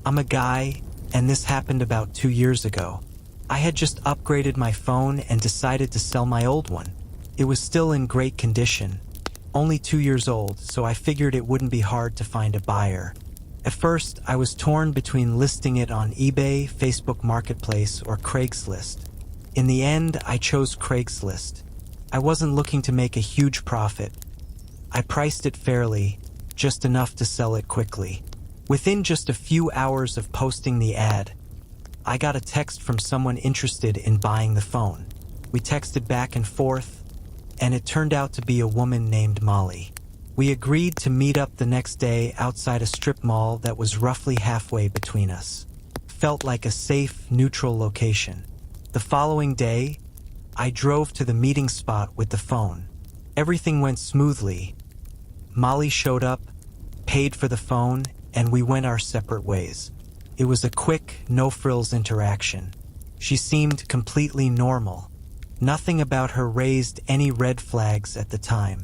I'm a guy, and this happened about 2 years ago. I had just upgraded my phone and decided to sell my old one. It was still in great condition, only 2 years old, so I figured it wouldn't be hard to find a buyer. At first, I was torn between listing it on eBay, Facebook Marketplace, or Craigslist. In the end, I chose Craigslist. I wasn't looking to make a huge profit. I priced it fairly, just enough to sell it quickly. Within just a few hours of posting the ad, I got a text from someone interested in buying the phone. We texted back and forth, and it turned out to be a woman named Molly. We agreed to meet up the next day outside a strip mall that was roughly halfway between us. Felt like a safe, neutral location. The following day, I drove to the meeting spot with the phone. Everything went smoothly. Molly showed up, paid for the phone, and we went our separate ways. It was a quick, no-frills interaction. She seemed completely normal. Nothing about her raised any red flags at the time.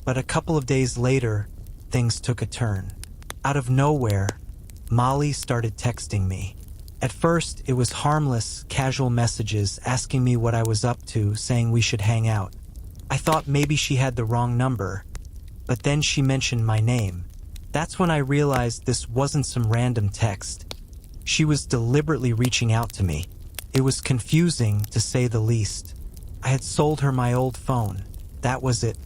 But a couple of days later, things took a turn. Out of nowhere, Molly started texting me. At first, it was harmless, casual messages asking me what I was up to, saying we should hang out. I thought maybe she had the wrong number, but then she mentioned my name. That's when I realized this wasn't some random text. She was deliberately reaching out to me. It was confusing, to say the least. I had sold her my old phone. That was it.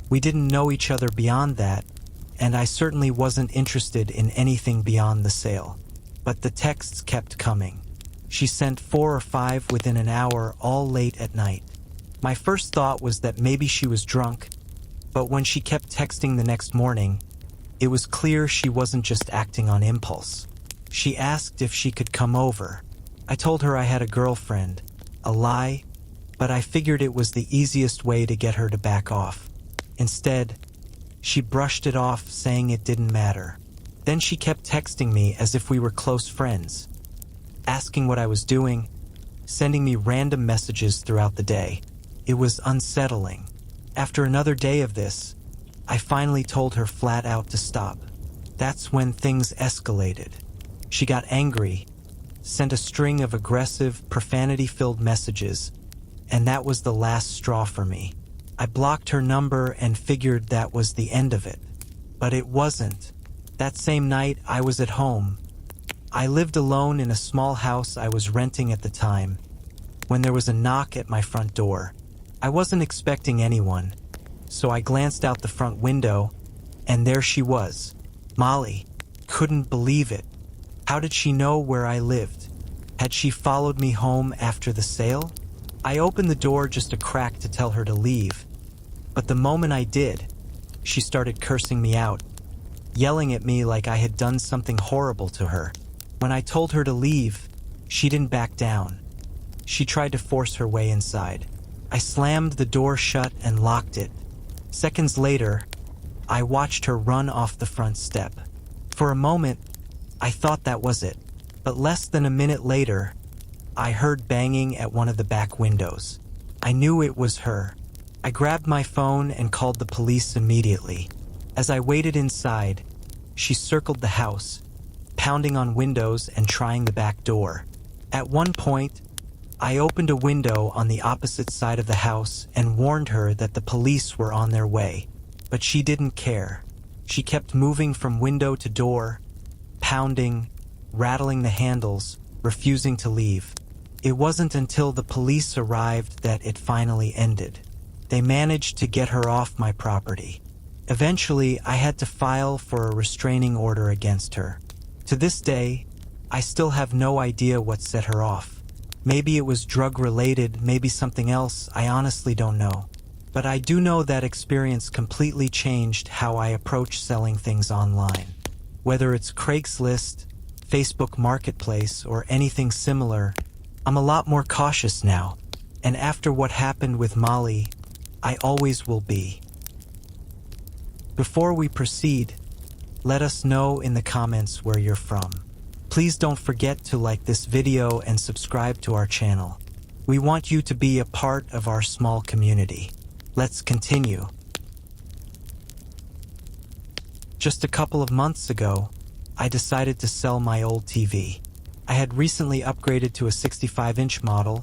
We didn't know each other beyond that, and I certainly wasn't interested in anything beyond the sale. But the texts kept coming. She sent 4 or 5 within an hour, all late at night. My first thought was that maybe she was drunk, but when she kept texting the next morning, it was clear she wasn't just acting on impulse. She asked if she could come over. I told her I had a girlfriend. A lie, but I figured it was the easiest way to get her to back off. Instead, she brushed it off, saying it didn't matter. Then she kept texting me as if we were close friends, asking what I was doing, sending me random messages throughout the day. It was unsettling. After another day of this, I finally told her flat out to stop. That's when things escalated. She got angry, sent a string of aggressive, profanity-filled messages, and that was the last straw for me. I blocked her number and figured that was the end of it. But it wasn't. That same night, I was at home. I lived alone in a small house I was renting at the time, when there was a knock at my front door. I wasn't expecting anyone, so I glanced out the front window, and there she was. Molly. Couldn't believe it. How did she know where I lived? Had she followed me home after the sale? I opened the door just a crack to tell her to leave, but the moment I did, she started cursing me out, yelling at me like I had done something horrible to her. When I told her to leave, she didn't back down. She tried to force her way inside. I slammed the door shut and locked it. Seconds later, I watched her run off the front step. For a moment, I thought that was it, but less than a minute later, I heard banging at one of the back windows. I knew it was her. I grabbed my phone and called the police immediately. As I waited inside, she circled the house, pounding on windows and trying the back door. At one point, I opened a window on the opposite side of the house and warned her that the police were on their way, but she didn't care. She kept moving from window to door, pounding, rattling the handles, refusing to leave. It wasn't until the police arrived that it finally ended. They managed to get her off my property. Eventually, I had to file for a restraining order against her. To this day, I still have no idea what set her off. Maybe it was drug-related, maybe something else, I honestly don't know. But I do know that experience completely changed how I approach selling things online. Whether it's Craigslist, Facebook Marketplace, or anything similar, I'm a lot more cautious now. And after what happened with Molly, I always will be. Before we proceed, let us know in the comments where you're from. Please don't forget to like this video and subscribe to our channel. We want you to be a part of our small community. Let's continue. Just a couple of months ago, I decided to sell my old TV. I had recently upgraded to a 65-inch model,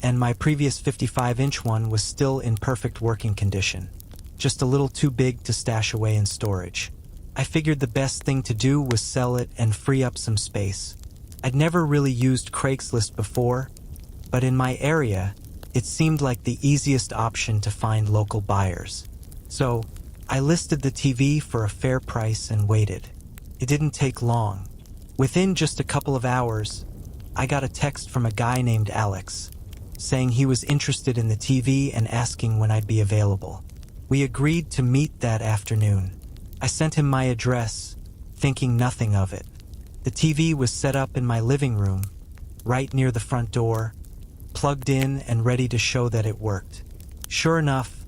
and my previous 55-inch one was still in perfect working condition, just a little too big to stash away in storage. I figured the best thing to do was sell it and free up some space. I'd never really used Craigslist before, but in my area, it seemed like the easiest option to find local buyers. So, I listed the TV for a fair price and waited. It didn't take long. Within just a couple of hours, I got a text from a guy named Alex, saying he was interested in the TV and asking when I'd be available. We agreed to meet that afternoon. I sent him my address, thinking nothing of it. The TV was set up in my living room, right near the front door, plugged in and ready to show that it worked. Sure enough,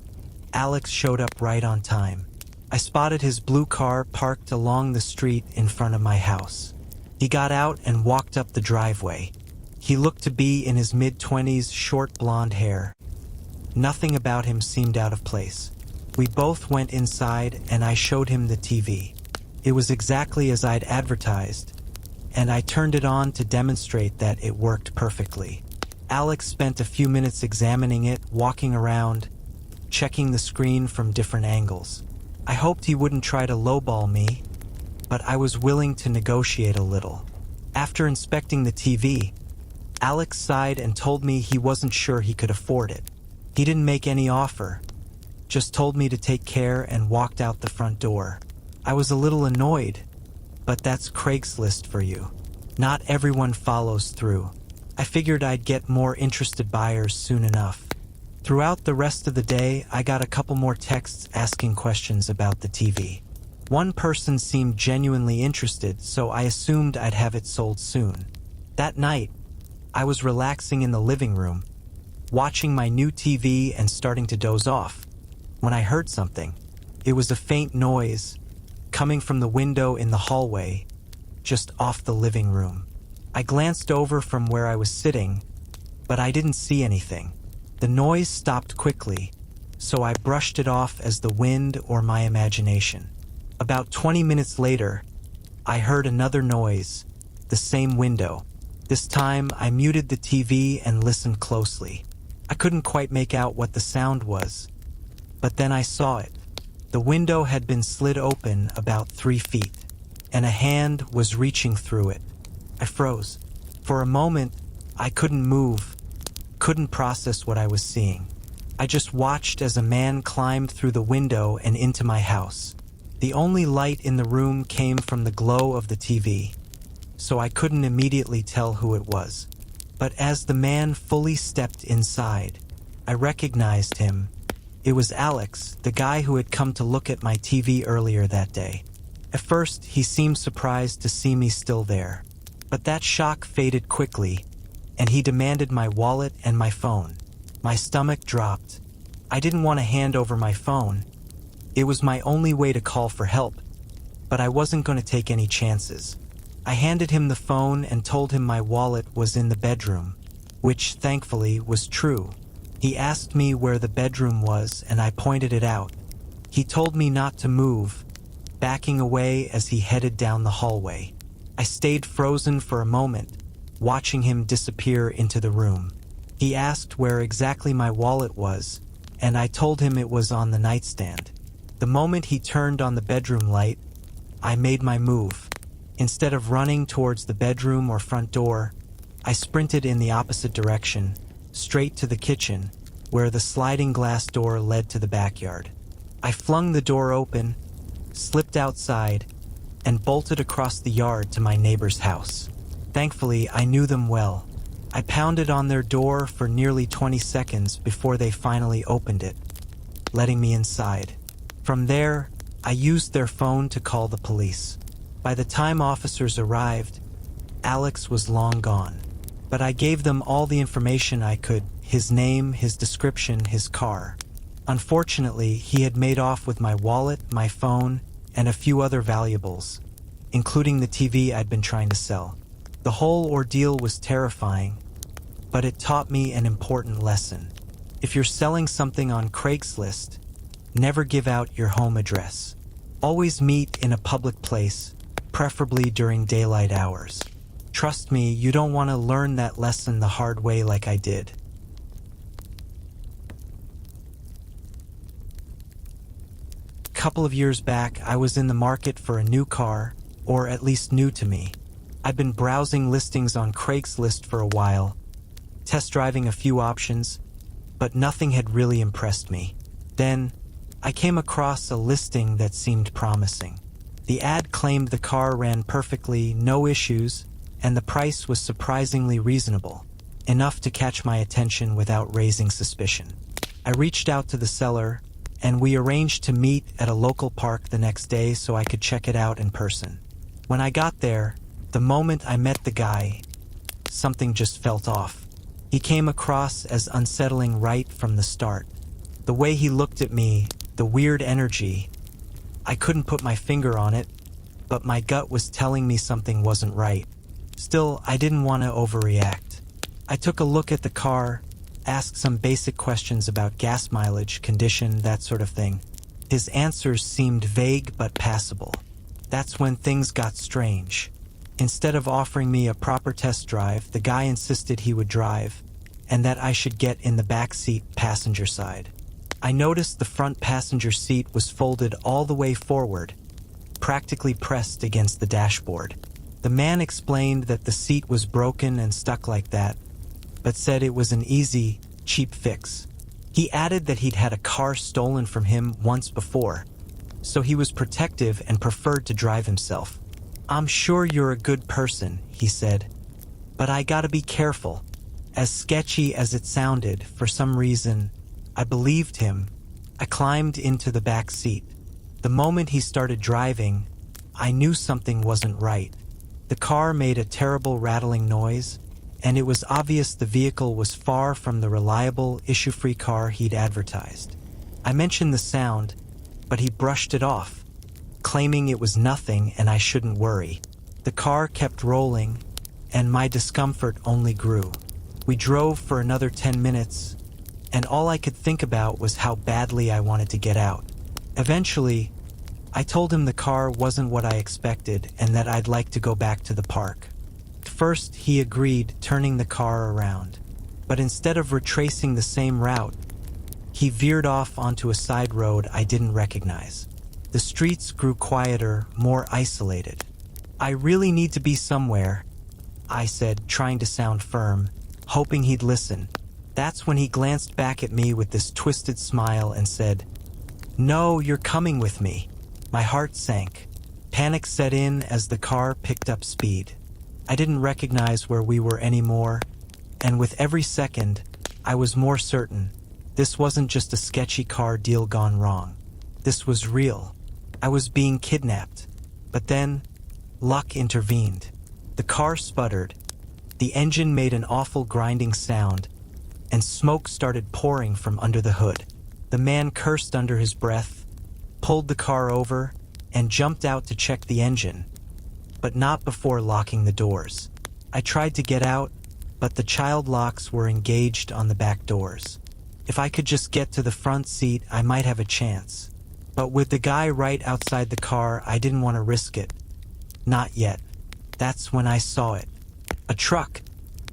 Alex showed up right on time. I spotted his blue car parked along the street in front of my house. He got out and walked up the driveway. He looked to be in his mid-20s, short blonde hair. Nothing about him seemed out of place. We both went inside and I showed him the TV. It was exactly as I'd advertised, and I turned it on to demonstrate that it worked perfectly. Alex spent a few minutes examining it, walking around, checking the screen from different angles. I hoped he wouldn't try to lowball me, but I was willing to negotiate a little. After inspecting the TV, Alex sighed and told me he wasn't sure he could afford it. He didn't make any offer, just told me to take care and walked out the front door. I was a little annoyed, but that's Craigslist for you. Not everyone follows through. I figured I'd get more interested buyers soon enough. Throughout the rest of the day, I got a couple more texts asking questions about the TV. One person seemed genuinely interested, so I assumed I'd have it sold soon. That night, I was relaxing in the living room, watching my new TV and starting to doze off, when I heard something. It was a faint noise, coming from the window in the hallway, just off the living room. I glanced over from where I was sitting, but I didn't see anything. The noise stopped quickly, so I brushed it off as the wind or my imagination. About 20 minutes later, I heard another noise, the same window. This time, I muted the TV and listened closely. I couldn't quite make out what the sound was, but then I saw it. The window had been slid open about 3 feet, and a hand was reaching through it. I froze. For a moment, I couldn't move, couldn't process what I was seeing. I just watched as a man climbed through the window and into my house. The only light in the room came from the glow of the TV, so I couldn't immediately tell who it was. But as the man fully stepped inside, I recognized him. It was Alex, the guy who had come to look at my TV earlier that day. At first, he seemed surprised to see me still there. But that shock faded quickly, and he demanded my wallet and my phone. My stomach dropped. I didn't want to hand over my phone. It was my only way to call for help, but I wasn't going to take any chances. I handed him the phone and told him my wallet was in the bedroom, which thankfully was true. He asked me where the bedroom was, and I pointed it out. He told me not to move, backing away as he headed down the hallway. I stayed frozen for a moment, watching him disappear into the room. He asked where exactly my wallet was, and I told him it was on the nightstand. The moment he turned on the bedroom light, I made my move. Instead of running towards the bedroom or front door, I sprinted in the opposite direction, straight to the kitchen, where the sliding glass door led to the backyard. I flung the door open, slipped outside, and bolted across the yard to my neighbor's house. Thankfully, I knew them well. I pounded on their door for nearly 20 seconds before they finally opened it, letting me inside. From there, I used their phone to call the police. By the time officers arrived, Alex was long gone. But I gave them all the information I could: his name, his description, his car. Unfortunately, he had made off with my wallet, my phone, and a few other valuables, including the TV I'd been trying to sell. The whole ordeal was terrifying, but it taught me an important lesson. If you're selling something on Craigslist, never give out your home address. Always meet in a public place, preferably during daylight hours. Trust me, you don't want to learn that lesson the hard way like I did. A couple of years back, I was in the market for a new car, or at least new to me. I'd been browsing listings on Craigslist for a while, test driving a few options, but nothing had really impressed me. Then, I came across a listing that seemed promising. The ad claimed the car ran perfectly, no issues, and the price was surprisingly reasonable, enough to catch my attention without raising suspicion. I reached out to the seller, and we arranged to meet at a local park the next day so I could check it out in person. When I got there, the moment I met the guy, something just felt off. He came across as unsettling right from the start. The way he looked at me, the weird energy, I couldn't put my finger on it, but my gut was telling me something wasn't right. Still, I didn't want to overreact. I took a look at the car, asked some basic questions about gas mileage, condition, that sort of thing. His answers seemed vague but passable. That's when things got strange. Instead of offering me a proper test drive, the guy insisted he would drive, and that I should get in the back seat, passenger side. I noticed the front passenger seat was folded all the way forward, practically pressed against the dashboard. The man explained that the seat was broken and stuck like that, but said it was an easy, cheap fix. He added that he'd had a car stolen from him once before, so he was protective and preferred to drive himself. "I'm sure you're a good person," he said, "but I gotta be careful." As sketchy as it sounded, for some reason, I believed him. I climbed into the back seat. The moment he started driving, I knew something wasn't right. The car made a terrible rattling noise, and it was obvious the vehicle was far from the reliable, issue-free car he'd advertised. I mentioned the sound, but he brushed it off, claiming it was nothing and I shouldn't worry. The car kept rolling, and my discomfort only grew. We drove for another 10 minutes, and all I could think about was how badly I wanted to get out. Eventually, I told him the car wasn't what I expected and that I'd like to go back to the park. First, he agreed, turning the car around. But instead of retracing the same route, he veered off onto a side road I didn't recognize. The streets grew quieter, more isolated. "I really need to be somewhere," I said, trying to sound firm, hoping he'd listen. That's when he glanced back at me with this twisted smile and said, "No, you're coming with me." My heart sank. Panic set in as the car picked up speed. I didn't recognize where we were anymore, and with every second, I was more certain this wasn't just a sketchy car deal gone wrong. This was real. I was being kidnapped. But then, luck intervened. The car sputtered, the engine made an awful grinding sound, and smoke started pouring from under the hood. The man cursed under his breath, pulled the car over, and jumped out to check the engine, but not before locking the doors. I tried to get out, but the child locks were engaged on the back doors. If I could just get to the front seat, I might have a chance. But with the guy right outside the car, I didn't want to risk it. Not yet. That's when I saw it. A truck,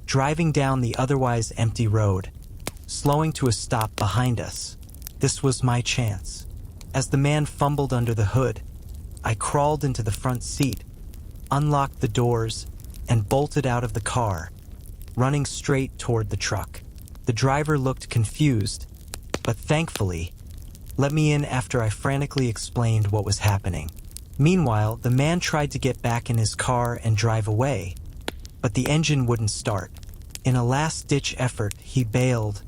driving down the otherwise empty road, slowing to a stop behind us. This was my chance. As the man fumbled under the hood, I crawled into the front seat, unlocked the doors, and bolted out of the car, running straight toward the truck. The driver looked confused, but thankfully, let me in after I frantically explained what was happening. Meanwhile, the man tried to get back in his car and drive away, but the engine wouldn't start. In a last-ditch effort, he bailed,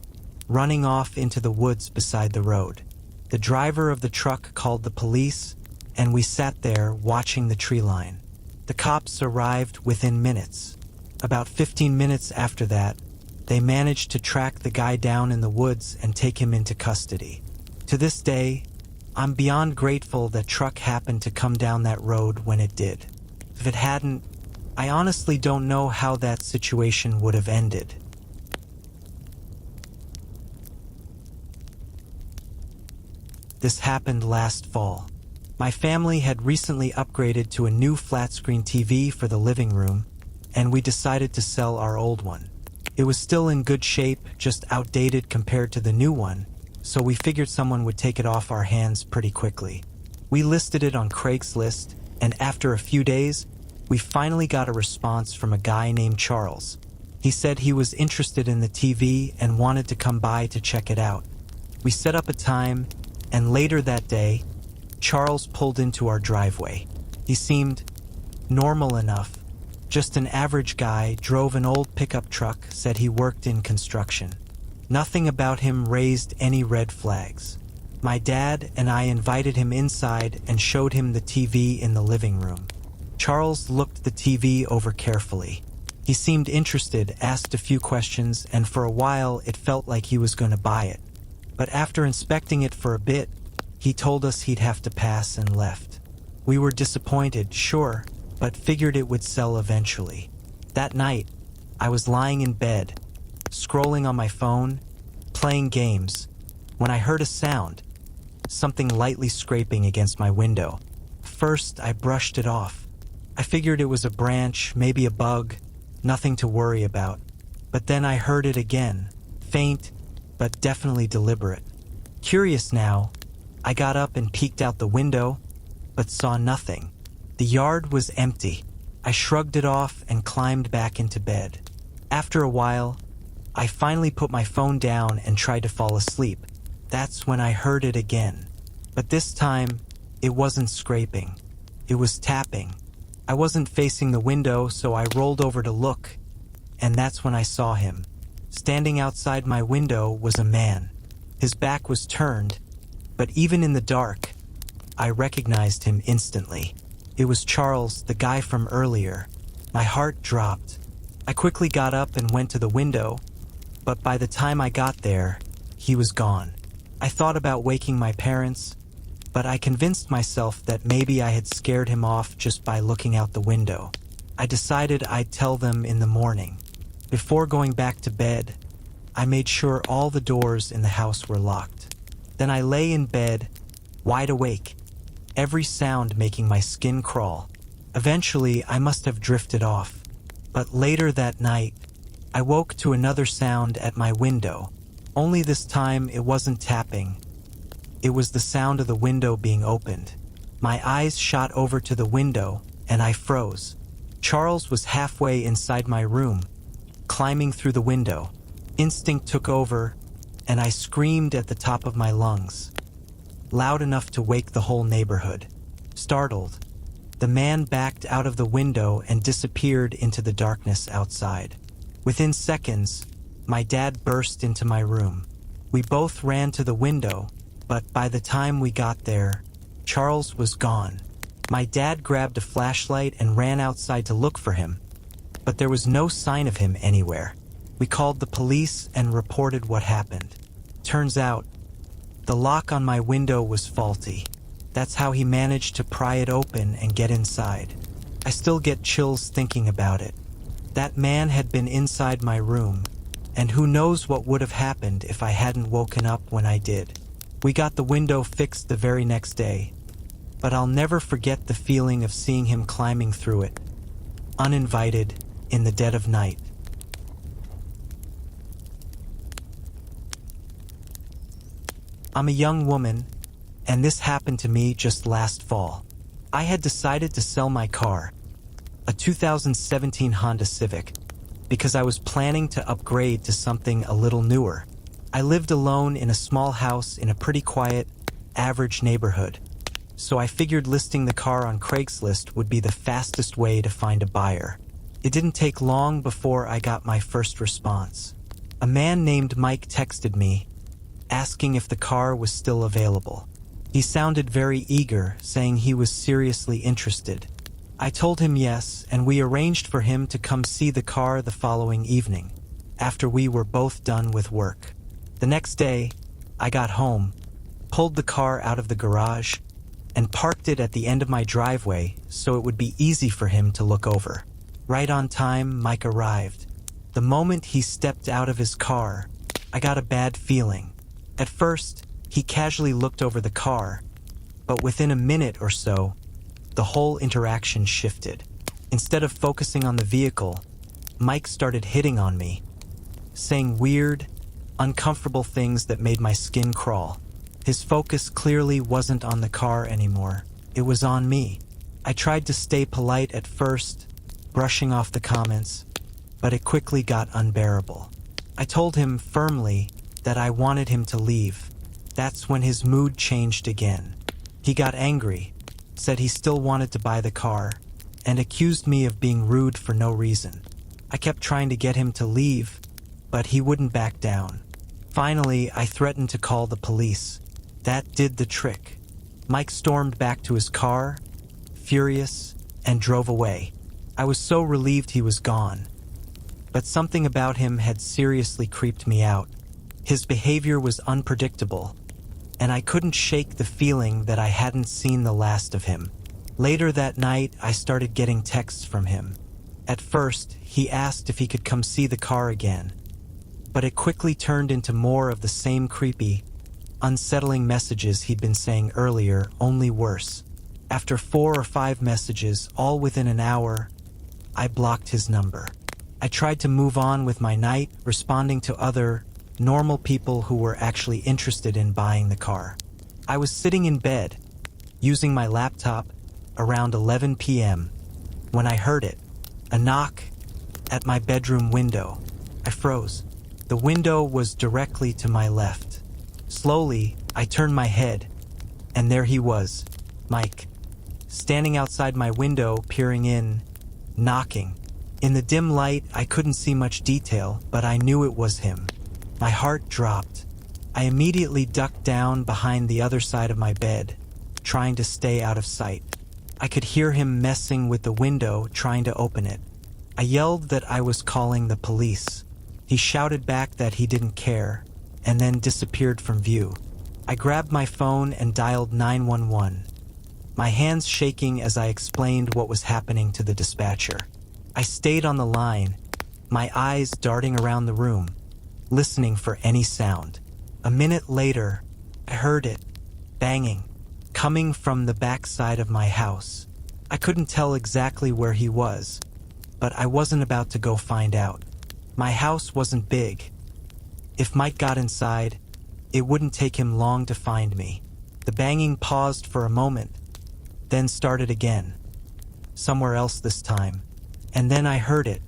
running off into the woods beside the road. The driver of the truck called the police, and we sat there watching the tree line. The cops arrived within minutes. About 15 minutes after that, they managed to track the guy down in the woods and take him into custody. To this day, I'm beyond grateful that truck happened to come down that road when it did. If it hadn't, I honestly don't know how that situation would have ended. This happened last fall. My family had recently upgraded to a new flat-screen TV for the living room, and we decided to sell our old one. It was still in good shape, just outdated compared to the new one, so we figured someone would take it off our hands pretty quickly. We listed it on Craigslist, and after a few days, we finally got a response from a guy named Charles. He said he was interested in the TV and wanted to come by to check it out. We set up a time, and later that day, Charles pulled into our driveway. He seemed normal enough. Just an average guy, drove an old pickup truck, said he worked in construction. Nothing about him raised any red flags. My dad and I invited him inside and showed him the TV in the living room. Charles looked the TV over carefully. He seemed interested, asked a few questions, and for a while it felt like he was going to buy it. But after inspecting it for a bit, he told us he'd have to pass and left. We were disappointed, sure, but figured it would sell eventually. That night, I was lying in bed, scrolling on my phone, playing games, when I heard a sound, something lightly scraping against my window. First, I brushed it off. I figured it was a branch, maybe a bug, nothing to worry about. But then I heard it again, faint, but definitely deliberate. Curious now, I got up and peeked out the window, but saw nothing. The yard was empty. I shrugged it off and climbed back into bed. After a while, I finally put my phone down and tried to fall asleep. That's when I heard it again. But this time, it wasn't scraping. It was tapping. I wasn't facing the window, so I rolled over to look, and that's when I saw him. Standing outside my window was a man. His back was turned, but even in the dark, I recognized him instantly. It was Charles, the guy from earlier. My heart dropped. I quickly got up and went to the window, but by the time I got there, he was gone. I thought about waking my parents, but I convinced myself that maybe I had scared him off just by looking out the window. I decided I'd tell them in the morning. Before going back to bed, I made sure all the doors in the house were locked. Then I lay in bed, wide awake, every sound making my skin crawl. Eventually, I must have drifted off. But later that night, I woke to another sound at my window. Only this time it wasn't tapping. It was the sound of the window being opened. My eyes shot over to the window, and I froze. Charles was halfway inside my room, climbing through the window. Instinct took over, and I screamed at the top of my lungs, loud enough to wake the whole neighborhood. Startled, the man backed out of the window and disappeared into the darkness outside. Within seconds, my dad burst into my room. We both ran to the window, but by the time we got there, Charles was gone. My dad grabbed a flashlight and ran outside to look for him, but there was no sign of him anywhere. We called the police and reported what happened. Turns out, the lock on my window was faulty. That's how he managed to pry it open and get inside. I still get chills thinking about it. That man had been inside my room, and who knows what would have happened if I hadn't woken up when I did. We got the window fixed the very next day, but I'll never forget the feeling of seeing him climbing through it, uninvited, in the dead of night. I'm a young woman, and this happened to me just last fall. I had decided to sell my car, a 2017 Honda Civic, because I was planning to upgrade to something a little newer. I lived alone in a small house in a pretty quiet, average neighborhood, so I figured listing the car on Craigslist would be the fastest way to find a buyer. It didn't take long before I got my first response. A man named Mike texted me, asking if the car was still available. He sounded very eager, saying he was seriously interested. I told him yes, and we arranged for him to come see the car the following evening, after we were both done with work. The next day, I got home, pulled the car out of the garage, and parked it at the end of my driveway so it would be easy for him to look over. Right on time, Mike arrived. The moment he stepped out of his car, I got a bad feeling. At first, he casually looked over the car, But within a minute or so, the whole interaction shifted. Instead of focusing on the vehicle, Mike started hitting on me, saying weird, uncomfortable things that made my skin crawl. His focus clearly wasn't on the car anymore. It was on me. I tried to stay polite at first, brushing off the comments, but it quickly got unbearable. I told him firmly that I wanted him to leave. That's when his mood changed again. He got angry, said he still wanted to buy the car, and accused me of being rude for no reason. I kept trying to get him to leave, but he wouldn't back down. Finally, I threatened to call the police. That did the trick. Mike stormed back to his car, furious, and drove away. I was so relieved he was gone. But something about him had seriously creeped me out. His behavior was unpredictable, and I couldn't shake the feeling that I hadn't seen the last of him. Later that night, I started getting texts from him. At first, he asked if he could come see the car again, but it quickly turned into more of the same creepy, unsettling messages he'd been saying earlier, only worse. After 4 or 5 messages, all within an hour, I blocked his number. I tried to move on with my night, responding to other, normal people who were actually interested in buying the car. I was sitting in bed, using my laptop, around 11 p.m., when I heard it, a knock at my bedroom window. I froze. The window was directly to my left. Slowly, I turned my head, and there he was, Mike, standing outside my window, peering in, knocking. In the dim light, I couldn't see much detail, but I knew it was him. My heart dropped. I immediately ducked down behind the other side of my bed, trying to stay out of sight. I could hear him messing with the window, trying to open it. I yelled that I was calling the police. He shouted back that he didn't care, and then disappeared from view. I grabbed my phone and dialed 911, my hands shaking as I explained what was happening to the dispatcher. I stayed on the line, my eyes darting around the room, listening for any sound. A minute later, I heard it, banging, coming from the backside of my house. I couldn't tell exactly where he was, but I wasn't about to go find out. My house wasn't big. If Mike got inside, it wouldn't take him long to find me. The banging paused for a moment, then started again, somewhere else this time. And then I heard it,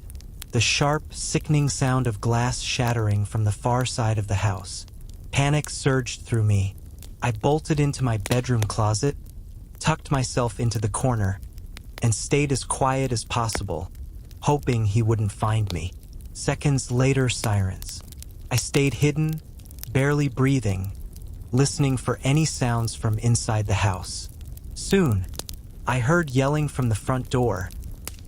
the sharp, sickening sound of glass shattering from the far side of the house. Panic surged through me. I bolted into my bedroom closet, tucked myself into the corner, and stayed as quiet as possible, hoping he wouldn't find me. Seconds later, sirens. I stayed hidden, barely breathing, listening for any sounds from inside the house. Soon, I heard yelling from the front door.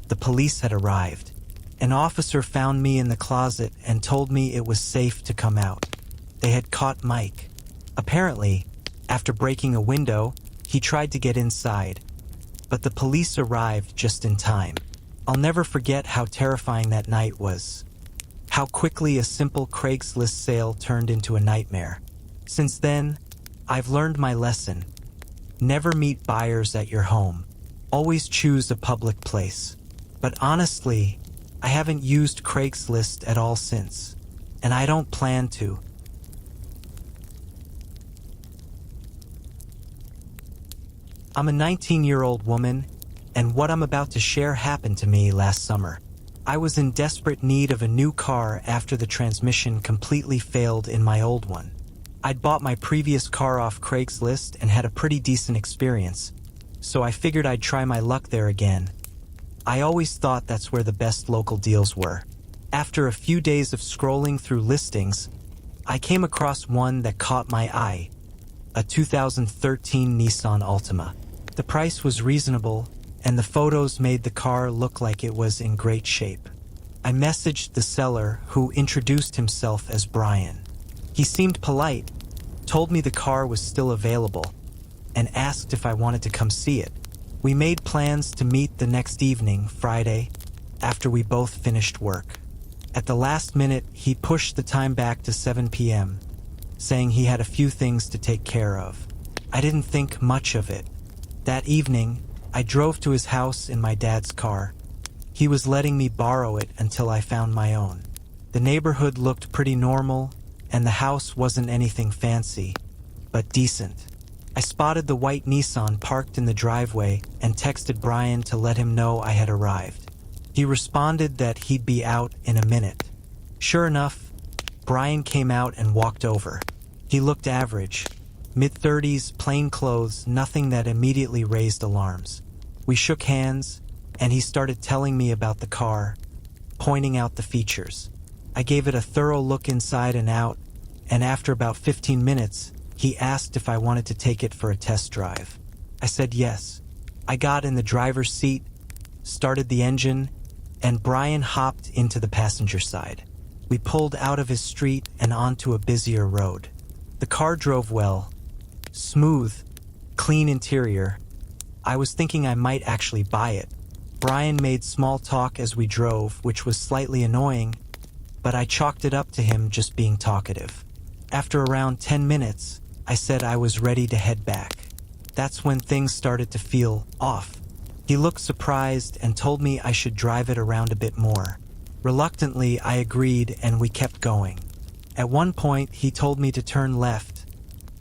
The police had arrived. An officer found me in the closet and told me it was safe to come out. They had caught Mike. Apparently, after breaking a window, he tried to get inside, but the police arrived just in time. I'll never forget how terrifying that night was. How quickly a simple Craigslist sale turned into a nightmare. Since then, I've learned my lesson. Never meet buyers at your home. Always choose a public place. But honestly, I haven't used Craigslist at all since, and I don't plan to. I'm a 19-year-old woman, and what I'm about to share happened to me last summer. I was in desperate need of a new car after the transmission completely failed in my old one. I'd bought my previous car off Craigslist and had a pretty decent experience, so I figured I'd try my luck there again. I always thought that's where the best local deals were. After a few days of scrolling through listings, I came across one that caught my eye, a 2013 Nissan Altima. The price was reasonable, and the photos made the car look like it was in great shape. I messaged the seller, who introduced himself as Brian. He seemed polite, told me the car was still available, and asked if I wanted to come see it. We made plans to meet the next evening, Friday, after we both finished work. At the last minute, he pushed the time back to 7 p.m., saying he had a few things to take care of. I didn't think much of it. That evening, I drove to his house in my dad's car. He was letting me borrow it until I found my own. The neighborhood looked pretty normal, and the house wasn't anything fancy, but decent. I spotted the white Nissan parked in the driveway and texted Brian to let him know I had arrived. He responded that he'd be out in a minute. Sure enough, Brian came out and walked over. He looked average, mid-30s, plain clothes, nothing that immediately raised alarms. We shook hands, and he started telling me about the car, pointing out the features. I gave it a thorough look inside and out, and after about 15 minutes, he asked if I wanted to take it for a test drive. I said yes. I got in the driver's seat, started the engine, and Brian hopped into the passenger side. We pulled out of his street and onto a busier road. The car drove well, smooth, clean interior. I was thinking I might actually buy it. Brian made small talk as we drove, which was slightly annoying, but I chalked it up to him just being talkative. After around 10 minutes, I said I was ready to head back. That's when things started to feel off. He looked surprised and told me I should drive it around a bit more. Reluctantly, I agreed and we kept going. At one point, he told me to turn left,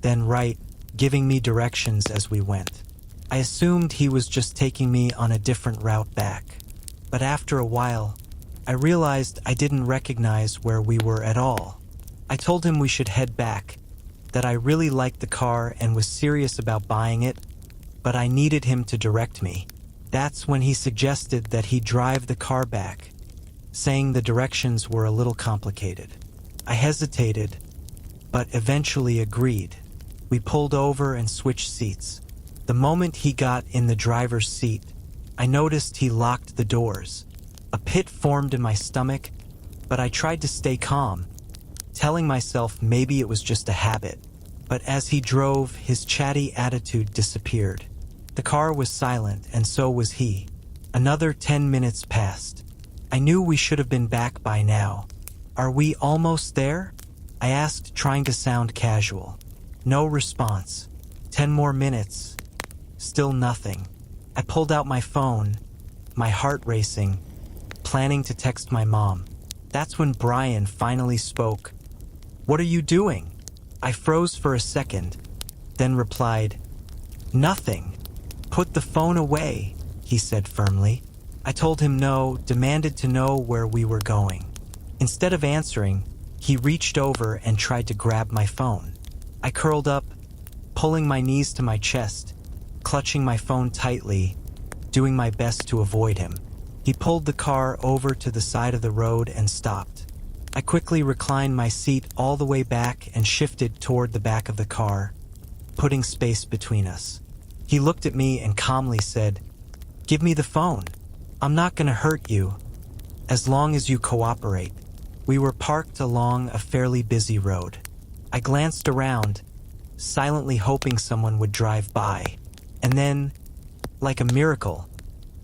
then right, giving me directions as we went. I assumed he was just taking me on a different route back. But after a while, I realized I didn't recognize where we were at all. I told him we should head back, that I really liked the car and was serious about buying it, but I needed him to direct me. That's when he suggested that he drive the car back, saying the directions were a little complicated. I hesitated, but eventually agreed. We pulled over and switched seats. The moment he got in the driver's seat, I noticed he locked the doors. A pit formed in my stomach, but I tried to stay calm, telling myself maybe it was just a habit. But as he drove, his chatty attitude disappeared. The car was silent, and so was he. Another 10 minutes passed. I knew we should have been back by now. Are we almost there? I asked, trying to sound casual. No response. 10 more minutes. Still nothing. I pulled out my phone, my heart racing, planning to text my mom. That's when Brian finally spoke. "What are you doing?" I froze for a second, then replied, "Nothing. Put the phone away," he said firmly. I told him no, demanded to know where we were going. Instead of answering, he reached over and tried to grab my phone. I curled up, pulling my knees to my chest, clutching my phone tightly, doing my best to avoid him. He pulled the car over to the side of the road and stopped. I quickly reclined my seat all the way back and shifted toward the back of the car, putting space between us. He looked at me and calmly said, "Give me the phone. I'm not gonna hurt you, as long as you cooperate." We were parked along a fairly busy road. I glanced around, silently hoping someone would drive by. And then, like a miracle,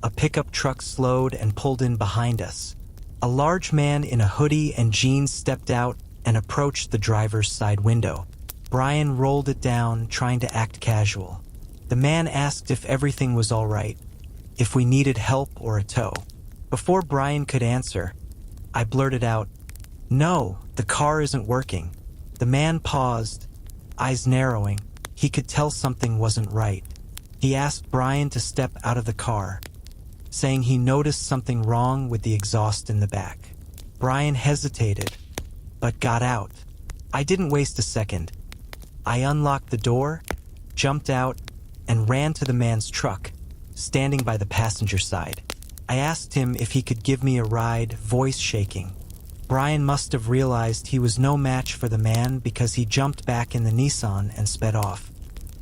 a pickup truck slowed and pulled in behind us. A large man in a hoodie and jeans stepped out and approached the driver's side window. Brian rolled it down, trying to act casual. The man asked if everything was all right, if we needed help or a tow. Before Brian could answer, I blurted out, "No, the car isn't working." The man paused, eyes narrowing. He could tell something wasn't right. He asked Brian to step out of the car, saying he noticed something wrong with the exhaust in the back. Brian hesitated, but got out. I didn't waste a second. I unlocked the door, jumped out, and ran to the man's truck, standing by the passenger side. I asked him if he could give me a ride, voice shaking. Brian must have realized he was no match for the man because he jumped back in the Nissan and sped off.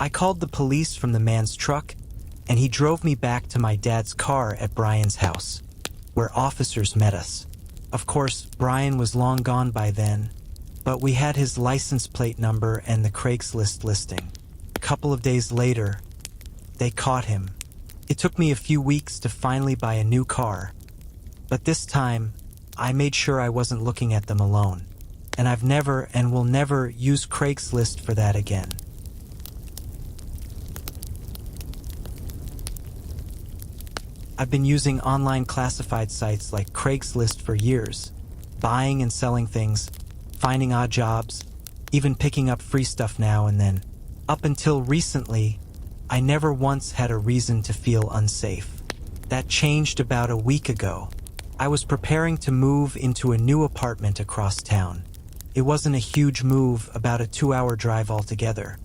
I called the police from the man's truck, and he drove me back to my dad's car at Brian's house, where officers met us. Of course, Brian was long gone by then, but we had his license plate number and the Craigslist listing. A couple of days later, they caught him. It took me a few weeks to finally buy a new car, but this time, I made sure I wasn't looking at them alone, and I've never and will never use Craigslist for that again. I've been using online classified sites like Craigslist for years, buying and selling things, finding odd jobs, even picking up free stuff now and then. Up until recently, I never once had a reason to feel unsafe. That changed about a week ago. I was preparing to move into a new apartment across town. It wasn't a huge move, about a 2-hour drive altogether.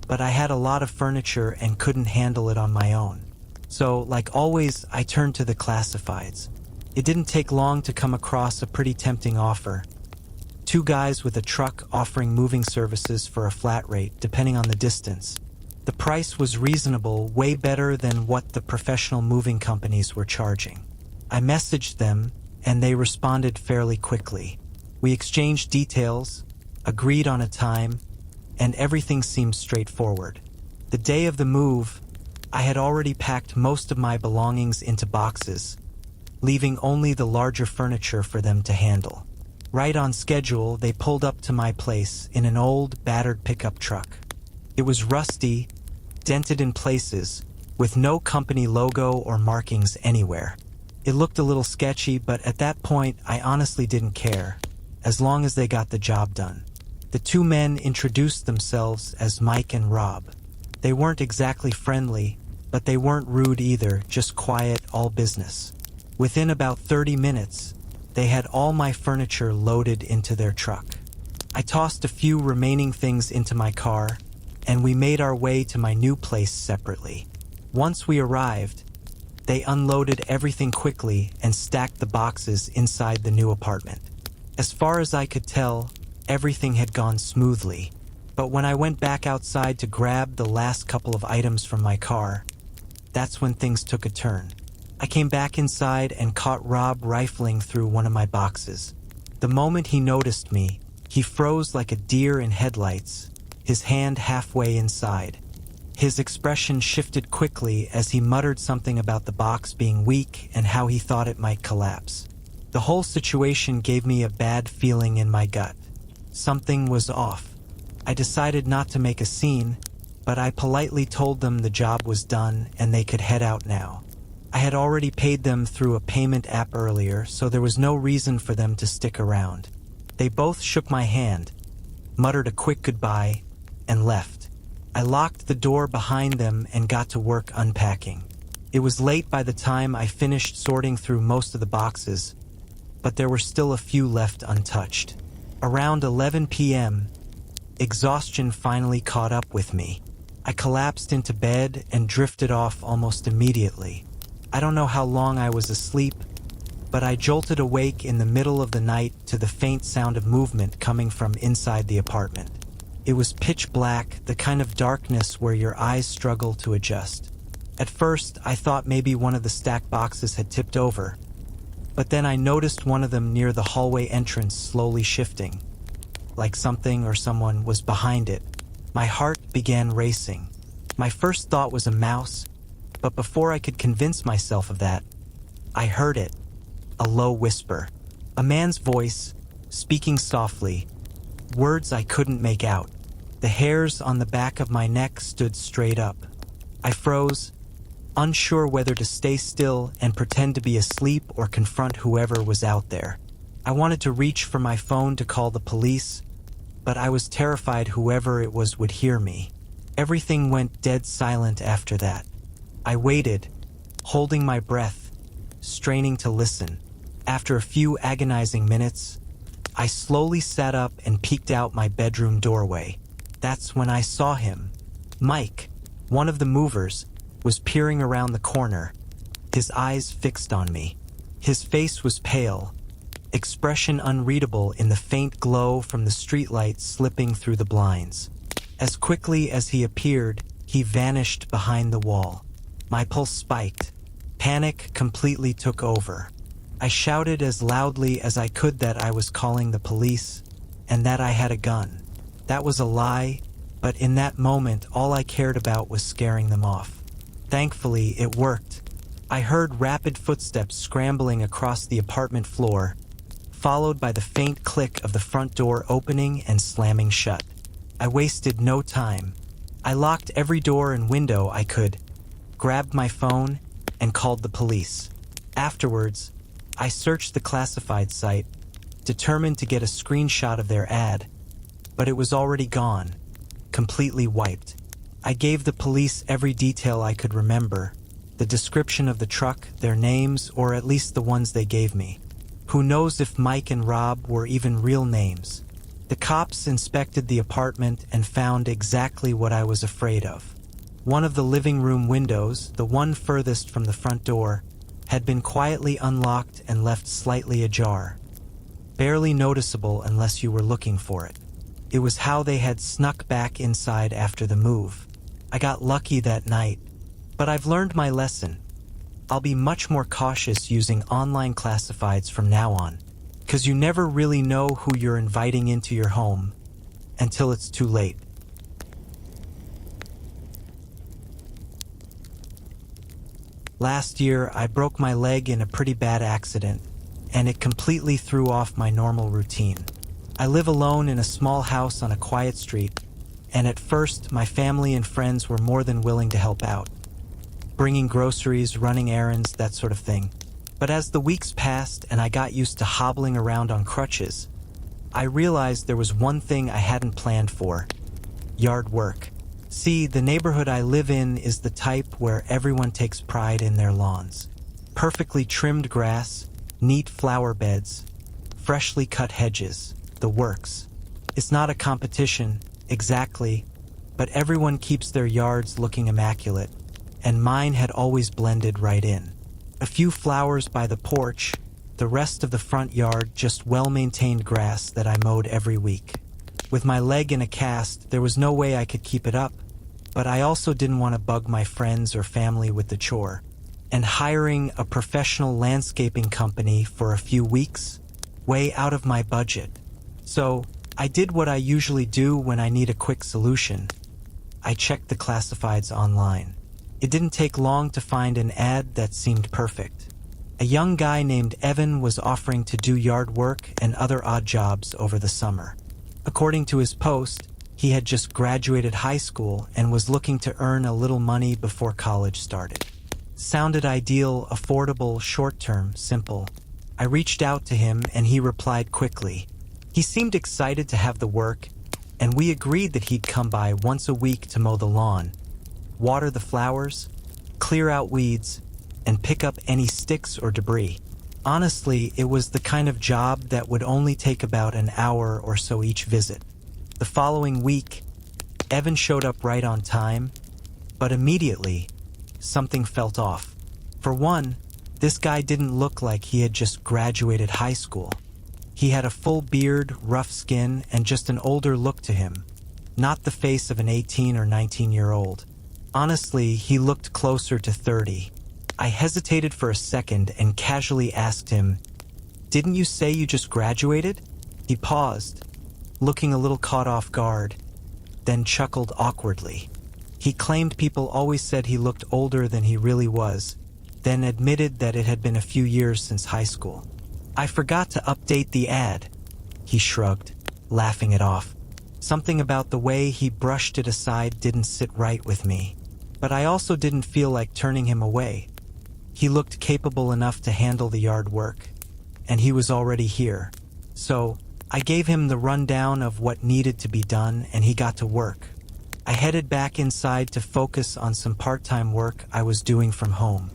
But I had a lot of furniture and couldn't handle it on my own. So, like always, I turned to the classifieds. It didn't take long to come across a pretty tempting offer. 2 guys with a truck offering moving services for a flat rate, depending on the distance. The price was reasonable, way better than what the professional moving companies were charging. I messaged them, and they responded fairly quickly. We exchanged details, agreed on a time, and everything seemed straightforward. The day of the move, I had already packed most of my belongings into boxes, leaving only the larger furniture for them to handle. Right on schedule, they pulled up to my place in an old, battered pickup truck. It was rusty, dented in places, with no company logo or markings anywhere. It looked a little sketchy, but at that point, I honestly didn't care, as long as they got the job done. The 2 men introduced themselves as Mike and Rob. They weren't exactly friendly, but they weren't rude either, just quiet, all business. Within about 30 minutes, they had all my furniture loaded into their truck. I tossed a few remaining things into my car, and we made our way to my new place separately. Once we arrived, they unloaded everything quickly and stacked the boxes inside the new apartment. As far as I could tell, everything had gone smoothly, but when I went back outside to grab the last couple of items from my car, that's when things took a turn. I came back inside and caught Rob rifling through one of my boxes. The moment he noticed me, he froze like a deer in headlights, his hand halfway inside. His expression shifted quickly as he muttered something about the box being weak and how he thought it might collapse. The whole situation gave me a bad feeling in my gut. Something was off. I decided not to make a scene, but I politely told them the job was done and they could head out now. I had already paid them through a payment app earlier, so there was no reason for them to stick around. They both shook my hand, muttered a quick goodbye, and left. I locked the door behind them and got to work unpacking. It was late by the time I finished sorting through most of the boxes, but there were still a few left untouched. Around 11 p.m., exhaustion finally caught up with me. I collapsed into bed and drifted off almost immediately. I don't know how long I was asleep, but I jolted awake in the middle of the night to the faint sound of movement coming from inside the apartment. It was pitch black, the kind of darkness where your eyes struggle to adjust. At first, I thought maybe one of the stacked boxes had tipped over, but then I noticed one of them near the hallway entrance slowly shifting, like something or someone was behind it. My heart began racing. My first thought was a mouse, but before I could convince myself of that, I heard it, a low whisper, a man's voice, speaking softly, words I couldn't make out. The hairs on the back of my neck stood straight up. I froze, unsure whether to stay still and pretend to be asleep or confront whoever was out there. I wanted to reach for my phone to call the police, but I was terrified whoever it was would hear me. Everything went dead silent after that. I waited, holding my breath, straining to listen. After a few agonizing minutes, I slowly sat up and peeked out my bedroom doorway. That's when I saw him. Mike, one of the movers, was peering around the corner, his eyes fixed on me. His face was pale, expression unreadable in the faint glow from the streetlight slipping through the blinds. As quickly as he appeared, he vanished behind the wall. My pulse spiked. Panic completely took over. I shouted as loudly as I could that I was calling the police and that I had a gun. That was a lie, but in that moment all I cared about was scaring them off. Thankfully, it worked. I heard rapid footsteps scrambling across the apartment floor, followed by the faint click of the front door opening and slamming shut. I wasted no time. I locked every door and window I could, grabbed my phone, and called the police. Afterwards, I searched the classified site, determined to get a screenshot of their ad, but it was already gone, completely wiped. I gave the police every detail I could remember, the description of the truck, their names, or at least the ones they gave me. Who knows if Mike and Rob were even real names? The cops inspected the apartment and found exactly what I was afraid of. One of the living room windows, the one furthest from the front door, had been quietly unlocked and left slightly ajar. Barely noticeable unless you were looking for it. It was how they had snuck back inside after the move. I got lucky that night, but I've learned my lesson. I'll be much more cautious using online classifieds from now on, because you never really know who you're inviting into your home until it's too late. Last year, I broke my leg in a pretty bad accident, and it completely threw off my normal routine. I live alone in a small house on a quiet street, and at first, my family and friends were more than willing to help out. Bringing groceries, running errands, that sort of thing. But as the weeks passed and I got used to hobbling around on crutches, I realized there was one thing I hadn't planned for: yard work. See, the neighborhood I live in is the type where everyone takes pride in their lawns. Perfectly trimmed grass, neat flower beds, freshly cut hedges, the works. It's not a competition, exactly, but everyone keeps their yards looking immaculate, and mine had always blended right in. A few flowers by the porch, the rest of the front yard just well-maintained grass that I mowed every week. With my leg in a cast, there was no way I could keep it up, but I also didn't want to bug my friends or family with the chore. And hiring a professional landscaping company for a few weeks? Way out of my budget. So, I did what I usually do when I need a quick solution. I checked the classifieds online. It didn't take long to find an ad that seemed perfect. A young guy named Evan was offering to do yard work and other odd jobs over the summer. According to his post, he had just graduated high school and was looking to earn a little money before college started. Sounded ideal, affordable, short-term, simple. I reached out to him and he replied quickly. He seemed excited to have the work, and we agreed that he'd come by once a week to mow the lawn, water the flowers, clear out weeds, and pick up any sticks or debris. Honestly, it was the kind of job that would only take about an hour or so each visit. The following week, Evan showed up right on time, but immediately, something felt off. For one, this guy didn't look like he had just graduated high school. He had a full beard, rough skin, and just an older look to him, not the face of an 18 or 19-year-old. Honestly, he looked closer to 30. I hesitated for a second and casually asked him, "Didn't you say you just graduated?" He paused, looking a little caught off guard, then chuckled awkwardly. He claimed people always said he looked older than he really was, then admitted that it had been a few years since high school. "I forgot to update the ad," he shrugged, laughing it off. Something about the way he brushed it aside didn't sit right with me, but I also didn't feel like turning him away. He looked capable enough to handle the yard work, and he was already here. So, I gave him the rundown of what needed to be done and he got to work. I headed back inside to focus on some part-time work I was doing from home.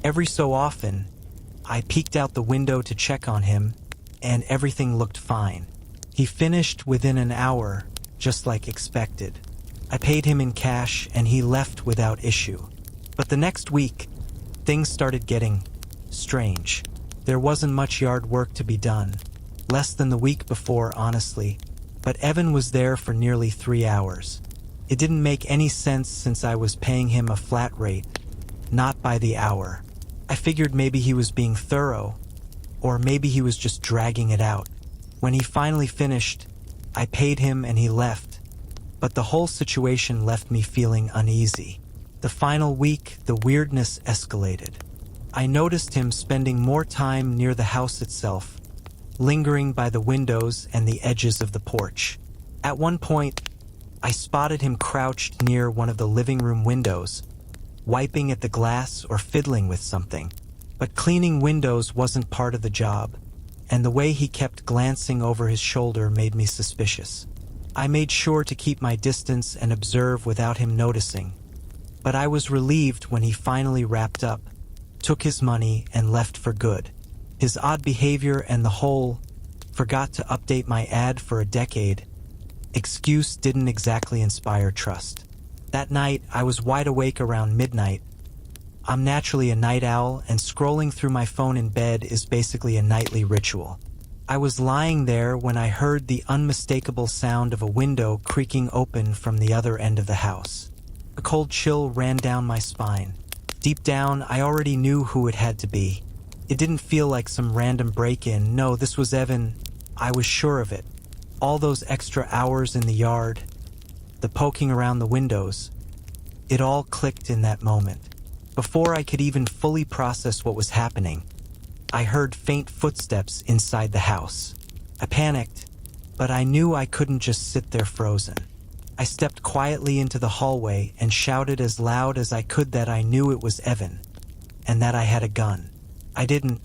Every so often, I peeked out the window to check on him, and everything looked fine. He finished within an hour, just like expected. I paid him in cash and he left without issue. But the next week, things started getting strange. There wasn't much yard work to be done. Less than the week before, honestly, but Evan was there for nearly 3 hours. It didn't make any sense since I was paying him a flat rate, not by the hour. I figured maybe he was being thorough, or maybe he was just dragging it out. When he finally finished, I paid him and he left, but the whole situation left me feeling uneasy. The final week, the weirdness escalated. I noticed him spending more time near the house itself, lingering by the windows and the edges of the porch. At one point, I spotted him crouched near one of the living room windows, wiping at the glass or fiddling with something. But cleaning windows wasn't part of the job, and the way he kept glancing over his shoulder made me suspicious. I made sure to keep my distance and observe without him noticing, but I was relieved when he finally wrapped up, took his money, and left for good. His odd behavior and the whole "forgot to update my ad for a decade" excuse didn't exactly inspire trust. That night, I was wide awake around midnight. I'm naturally a night owl, and scrolling through my phone in bed is basically a nightly ritual. I was lying there when I heard the unmistakable sound of a window creaking open from the other end of the house. A cold chill ran down my spine. Deep down, I already knew who it had to be. It didn't feel like some random break-in. No, this was Evan. I was sure of it. All those extra hours in the yard, the poking around the windows, it all clicked in that moment. Before I could even fully process what was happening, I heard faint footsteps inside the house. I panicked, but I knew I couldn't just sit there frozen. I stepped quietly into the hallway and shouted as loud as I could that I knew it was Evan, and that I had a gun. I didn't,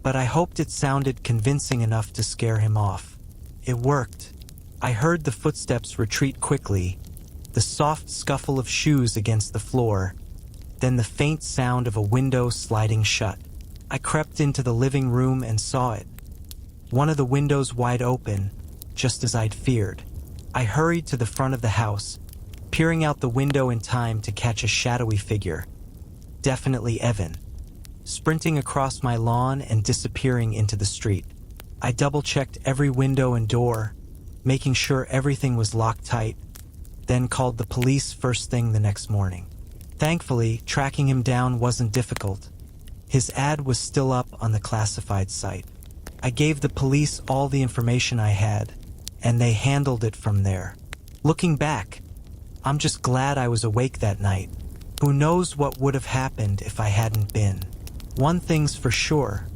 but I hoped it sounded convincing enough to scare him off. It worked. I heard the footsteps retreat quickly, the soft scuffle of shoes against the floor, then the faint sound of a window sliding shut. I crept into the living room and saw it. One of the windows wide open, just as I'd feared. I hurried to the front of the house, peering out the window in time to catch a shadowy figure. Definitely Evan, sprinting across my lawn and disappearing into the street. I double-checked every window and door, making sure everything was locked tight, then called the police first thing the next morning. Thankfully, tracking him down wasn't difficult. His ad was still up on the classified site. I gave the police all the information I had, and they handled it from there. Looking back, I'm just glad I was awake that night. Who knows what would have happened if I hadn't been. One thing's for sure,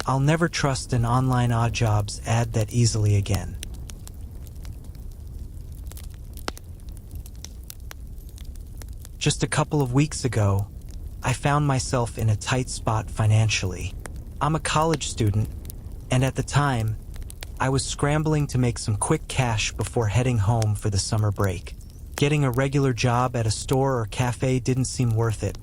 I'll never trust an online odd jobs ad that easily again. Just a couple of weeks ago, I found myself in a tight spot financially. I'm a college student, and at the time, I was scrambling to make some quick cash before heading home for the summer break. Getting a regular job at a store or cafe didn't seem worth it.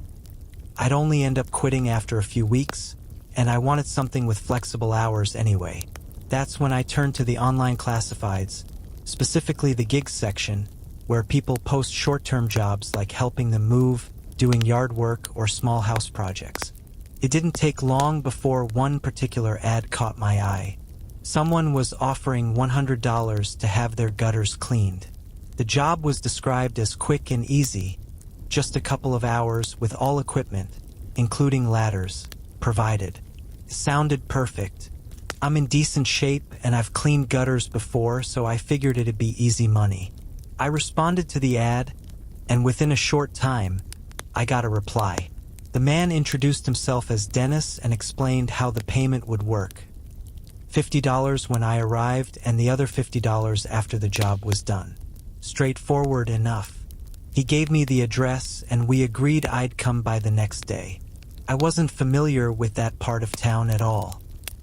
I'd only end up quitting after a few weeks, and I wanted something with flexible hours anyway. That's when I turned to the online classifieds, specifically the gigs section, where people post short-term jobs like helping them move, doing yard work, or small house projects. It didn't take long before one particular ad caught my eye. Someone was offering $100 to have their gutters cleaned. The job was described as quick and easy, just a couple of hours with all equipment, including ladders, provided. It sounded perfect. I'm in decent shape and I've cleaned gutters before, so I figured it'd be easy money. I responded to the ad, and within a short time, I got a reply. The man introduced himself as Dennis and explained how the payment would work. $50 when I arrived and the other $50 after the job was done. Straightforward enough. He gave me the address and we agreed I'd come by the next day. I wasn't familiar with that part of town at all.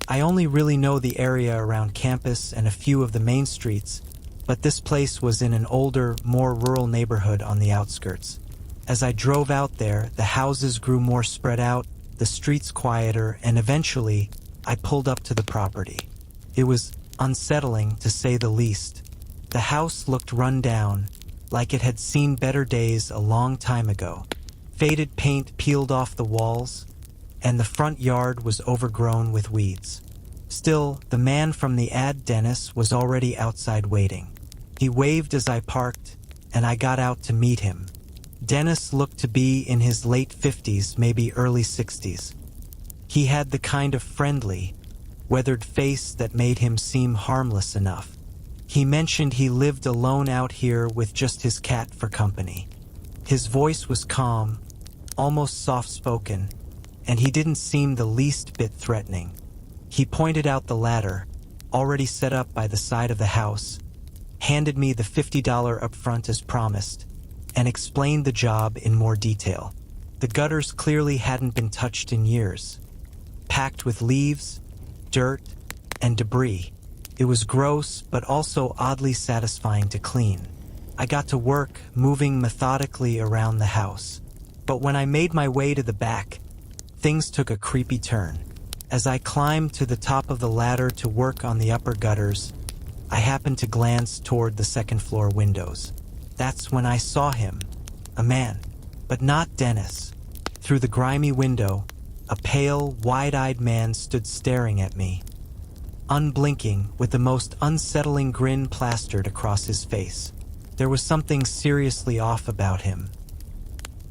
I only really know the area around campus and a few of the main streets, but this place was in an older, more rural neighborhood on the outskirts. As I drove out there, the houses grew more spread out, the streets quieter, and eventually, I pulled up to the property. It was unsettling, to say the least. The house looked run down, like it had seen better days a long time ago. Faded paint peeled off the walls, and the front yard was overgrown with weeds. Still, the man from the ad, Dennis, was already outside waiting. He waved as I parked, and I got out to meet him. Dennis looked to be in his late 50s, maybe early 60s. He had the kind of friendly, weathered face that made him seem harmless enough. He mentioned he lived alone out here with just his cat for company. His voice was calm, almost soft-spoken, and he didn't seem the least bit threatening. He pointed out the ladder, already set up by the side of the house, handed me the $50 upfront as promised, and explained the job in more detail. The gutters clearly hadn't been touched in years, packed with leaves, dirt, and debris. It was gross, but also oddly satisfying to clean. I got to work, moving methodically around the house. But when I made my way to the back, things took a creepy turn. As I climbed to the top of the ladder to work on the upper gutters, I happened to glance toward the second-floor windows. That's when I saw him, a man, but not Dennis. Through the grimy window, a pale, wide-eyed man stood staring at me, unblinking, with the most unsettling grin plastered across his face. There was something seriously off about him.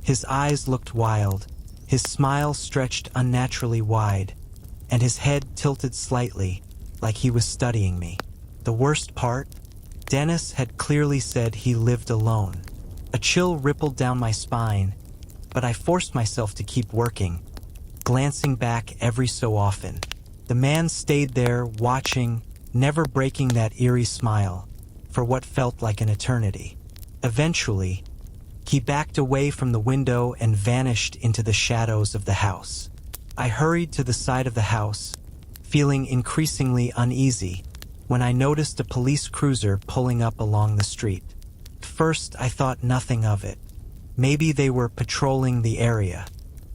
His eyes looked wild, his smile stretched unnaturally wide, and his head tilted slightly, like he was studying me. The worst part? Dennis had clearly said he lived alone. A chill rippled down my spine, but I forced myself to keep working, glancing back every so often. The man stayed there, watching, never breaking that eerie smile, for what felt like an eternity. Eventually, he backed away from the window and vanished into the shadows of the house. I hurried to the side of the house, feeling increasingly uneasy, when I noticed a police cruiser pulling up along the street. At first, I thought nothing of it. Maybe they were patrolling the area.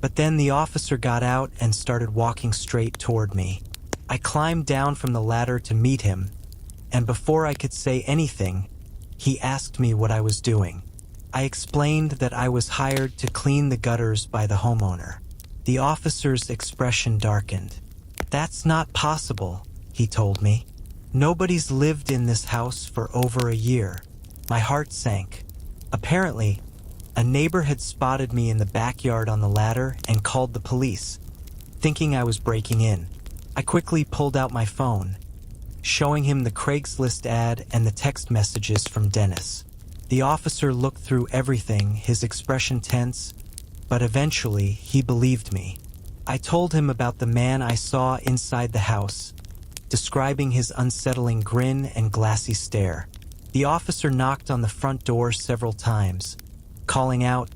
But then the officer got out and started walking straight toward me. I climbed down from the ladder to meet him, and before I could say anything, he asked me what I was doing. I explained that I was hired to clean the gutters by the homeowner. The officer's expression darkened. "That's not possible," he told me. "Nobody's lived in this house for over a year." My heart sank. Apparently, a neighbor had spotted me in the backyard on the ladder and called the police, thinking I was breaking in. I quickly pulled out my phone, showing him the Craigslist ad and the text messages from Dennis. The officer looked through everything, his expression tense, but eventually he believed me. I told him about the man I saw inside the house, describing his unsettling grin and glassy stare. The officer knocked on the front door several times, calling out,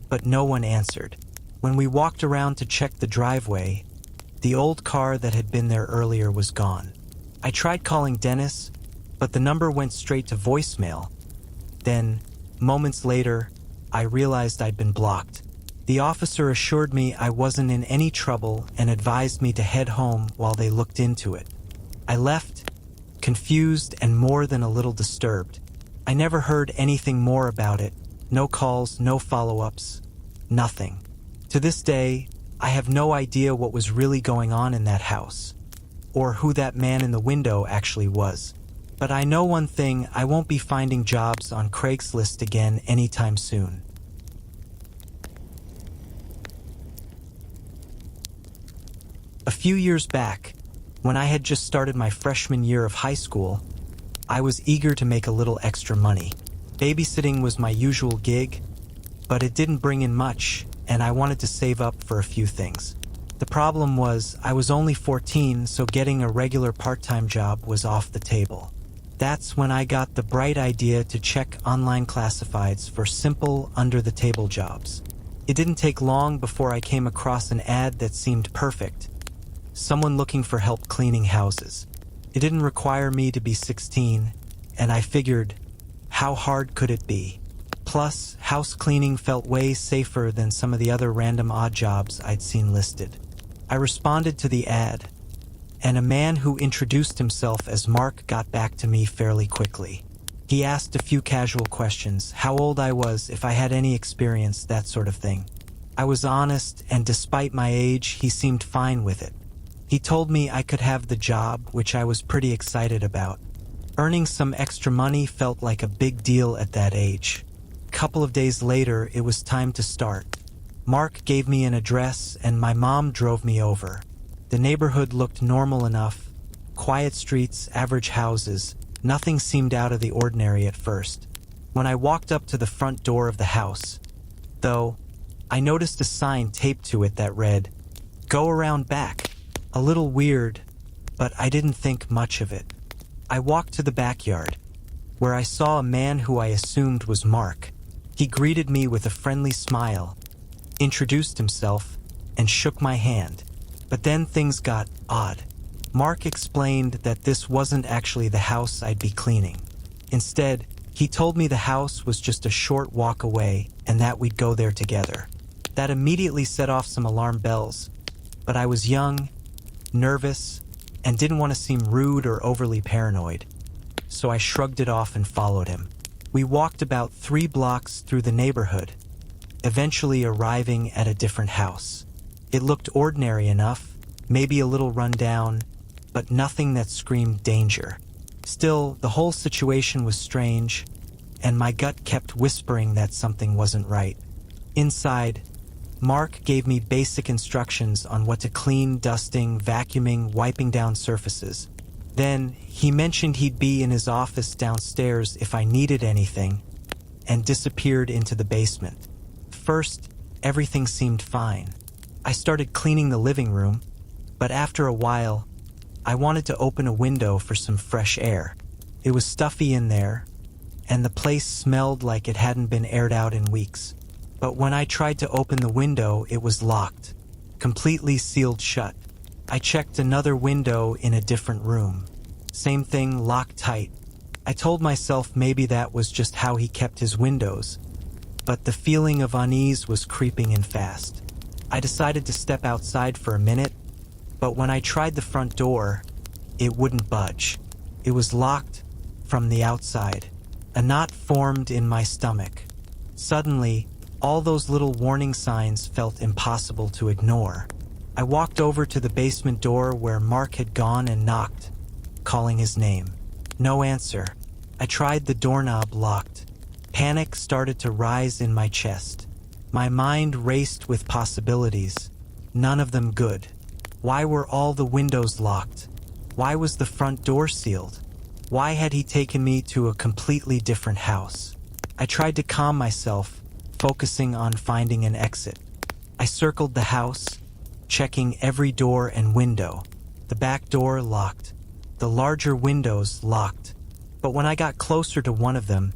but no one answered. When we walked around to check the driveway, the old car that had been there earlier was gone. I tried calling Dennis, but the number went straight to voicemail. Then, moments later, I realized I'd been blocked. The officer assured me I wasn't in any trouble and advised me to head home while they looked into it. I left, confused and more than a little disturbed. I never heard anything more about it. No calls, no follow-ups, nothing. To this day, I have no idea what was really going on in that house, or who that man in the window actually was. But I know one thing: I won't be finding jobs on Craigslist again anytime soon. A few years back, when I had just started my freshman year of high school, I was eager to make a little extra money. Babysitting was my usual gig, but it didn't bring in much, and I wanted to save up for a few things. The problem was, I was only 14, so getting a regular part-time job was off the table. That's when I got the bright idea to check online classifieds for simple, under-the-table jobs. It didn't take long before I came across an ad that seemed perfect. Someone looking for help cleaning houses. It didn't require me to be 16, and I figured, how hard could it be? Plus, house cleaning felt way safer than some of the other random odd jobs I'd seen listed. I responded to the ad, and a man who introduced himself as Mark got back to me fairly quickly. He asked a few casual questions: how old I was, if I had any experience, that sort of thing. I was honest, and despite my age, he seemed fine with it. He told me I could have the job, which I was pretty excited about. Earning some extra money felt like a big deal at that age. A couple of days later, it was time to start. Mark gave me an address, and my mom drove me over. The neighborhood looked normal enough. Quiet streets, average houses. Nothing seemed out of the ordinary at first. When I walked up to the front door of the house, though, I noticed a sign taped to it that read, "Go around back." A little weird, but I didn't think much of it. I walked to the backyard, where I saw a man who I assumed was Mark. He greeted me with a friendly smile, introduced himself, and shook my hand. But then things got odd. Mark explained that this wasn't actually the house I'd be cleaning. Instead, he told me the house was just a short walk away and that we'd go there together. That immediately set off some alarm bells, but I was young, nervous, and didn't want to seem rude or overly paranoid, so I shrugged it off and followed him. We walked about 3 blocks through the neighborhood, eventually arriving at a different house. It looked ordinary enough, maybe a little run down, but nothing that screamed danger. Still, the whole situation was strange, and my gut kept whispering that something wasn't right. Inside, Mark gave me basic instructions on what to clean, dusting, vacuuming, wiping down surfaces. Then, he mentioned he'd be in his office downstairs if I needed anything, and disappeared into the basement. First, everything seemed fine. I started cleaning the living room, but after a while, I wanted to open a window for some fresh air. It was stuffy in there, and the place smelled like it hadn't been aired out in weeks. But when I tried to open the window, it was locked, completely sealed shut. I checked another window in a different room. Same thing, locked tight. I told myself maybe that was just how he kept his windows, but the feeling of unease was creeping in fast. I decided to step outside for a minute, but when I tried the front door, it wouldn't budge. It was locked from the outside. A knot formed in my stomach. Suddenly, all those little warning signs felt impossible to ignore. I walked over to the basement door where Mark had gone and knocked, calling his name. No answer. I tried the doorknob, locked. Panic started to rise in my chest. My mind raced with possibilities, none of them good. Why were all the windows locked? Why was the front door sealed? Why had he taken me to a completely different house? I tried to calm myself, focusing on finding an exit. I circled the house, checking every door and window. The back door locked. The larger windows locked. But when I got closer to one of them,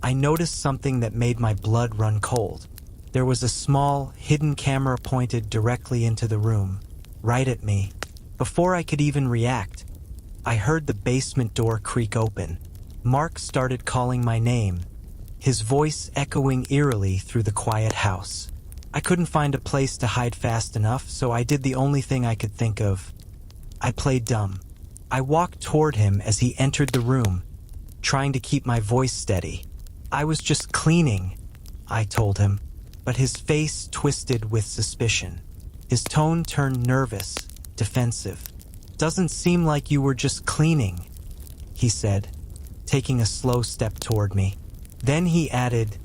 I noticed something that made my blood run cold. There was a small, hidden camera pointed directly into the room, right at me. Before I could even react, I heard the basement door creak open. Mark started calling my name, his voice echoing eerily through the quiet house. I couldn't find a place to hide fast enough, so I did the only thing I could think of. I played dumb. I walked toward him as he entered the room, trying to keep my voice steady. I was just cleaning, I told him, but his face twisted with suspicion. His tone turned nervous, defensive. "Doesn't seem like you were just cleaning," he said, taking a slow step toward me. Then he added,